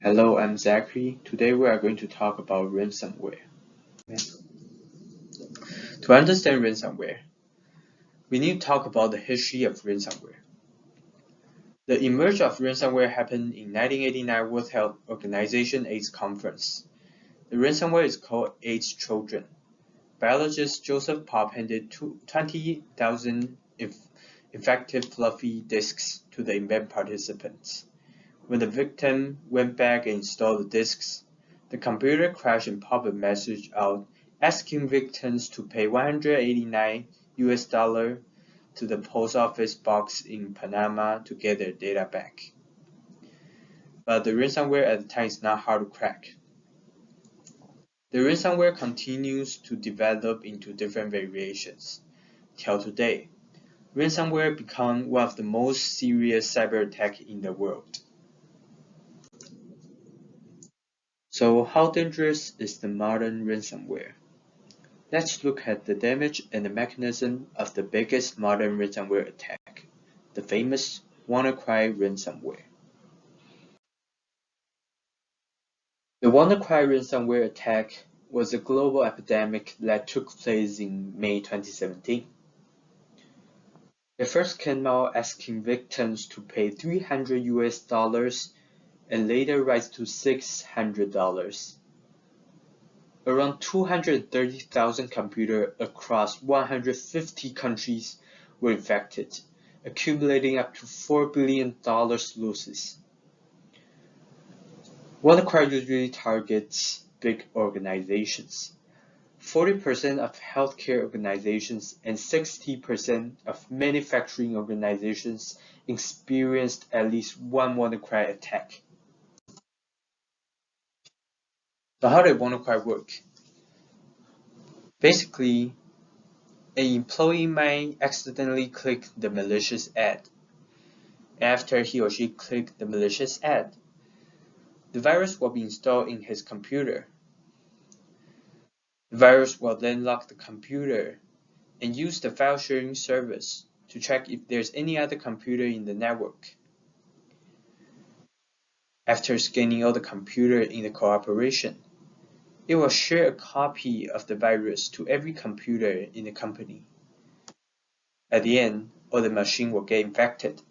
Hello, I'm Zachary. Today we are going to talk about ransomware. To understand ransomware, we need to talk about the history of ransomware. The emergence of ransomware happened in 1989 World Health Organization AIDS conference. The ransomware is called AIDS Trojan. Biologist Joseph Pop handed 20,000 infected floppy disks to the event participants. When the victim went back and installed the disks, the computer crashed and popped a message out asking victims to pay $189 to the post office box in Panama to get their data back. But the ransomware at the time is not hard to crack. The ransomware continues to develop into different variations. Till today, ransomware become one of the most serious cyber attacks in the world. So how dangerous is the modern ransomware? Let's look at the damage and the mechanism of the biggest modern ransomware attack, the famous WannaCry ransomware. The WannaCry ransomware attack was a global epidemic that took place in May 2017. It first came out asking victims to pay $300 and later rise to $600. Around 230,000 computers across 150 countries were infected, accumulating up to $4 billion losses. WannaCry usually targets big organizations. 40% of healthcare organizations and 60% of manufacturing organizations experienced at least one WannaCry attack. So how did WannaCry work? Basically, an employee might accidentally click the malicious ad. After he or she clicked the malicious ad, the virus will be installed in his computer. The virus will then lock the computer and use the file sharing service to check if there's any other computer in the network. After scanning all the computers in the cooperation, it will share a copy of the virus to every computer in the company. At the end, all the machines will get infected.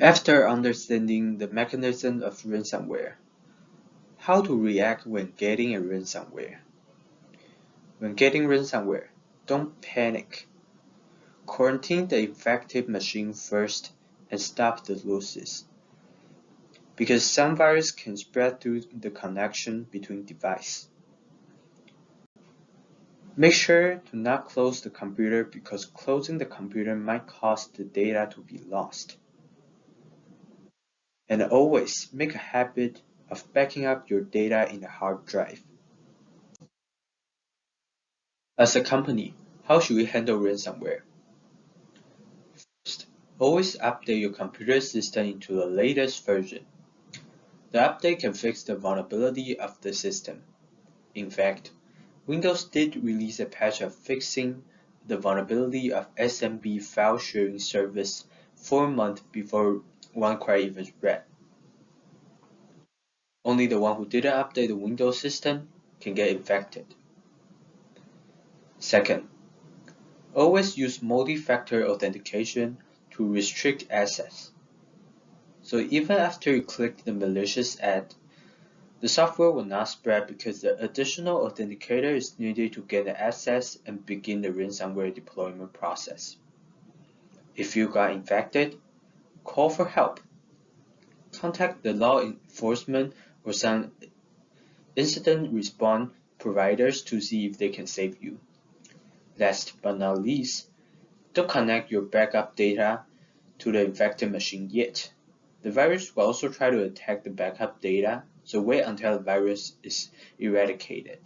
After understanding the mechanism of ransomware, how to react when getting a ransomware. When getting ransomware, don't panic. Quarantine the infected machine first and stop the losses. Because some virus can spread through the connection between devices. Make sure to not close the computer because closing the computer might cause the data to be lost. And always make a habit of backing up your data in a hard drive. As a company, how should we handle ransomware? First, always update your computer system into the latest version. The update can fix the vulnerability of the system. In fact, Windows did release a patch of fixing the vulnerability of SMB file sharing service 4 months before WannaCry even spread. Only the one who didn't update the Windows system can get infected. Second, always use multi-factor authentication to restrict access. So even after you click the malicious ad, the software will not spread because the additional authenticator is needed to get the access and begin the ransomware deployment process. If you got infected, call for help. Contact the law enforcement or some incident response providers to see if they can save you. Last but not least, don't connect your backup data to the infected machine yet. The virus will also try to attack the backup data, so wait until the virus is eradicated.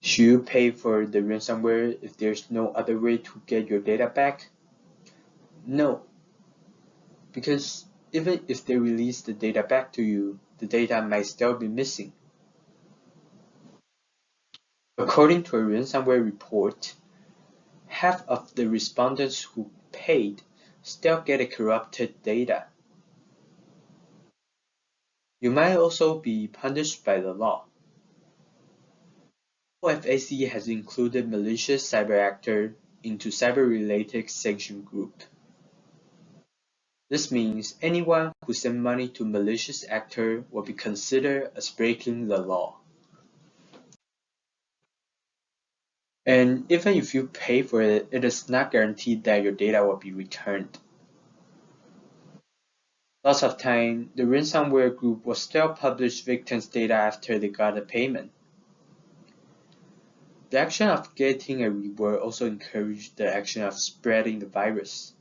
Should you pay for the ransomware if there's no other way to get your data back? No, because even if they release the data back to you, the data might still be missing. According to a ransomware report, half of the respondents who paid still get corrupted data. You might also be punished by the law. OFAC has included malicious cyber actor into cyber-related sanction group. This means anyone who sends money to malicious actor will be considered as breaking the law. And even if you pay for it, it is not guaranteed that your data will be returned. Lots of time, the ransomware group will still publish victims' data after they got a payment. The action of getting a reward also encourages the action of spreading the virus.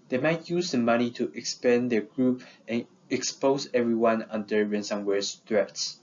They might use the money to expand their group and expose everyone under ransomware's threats.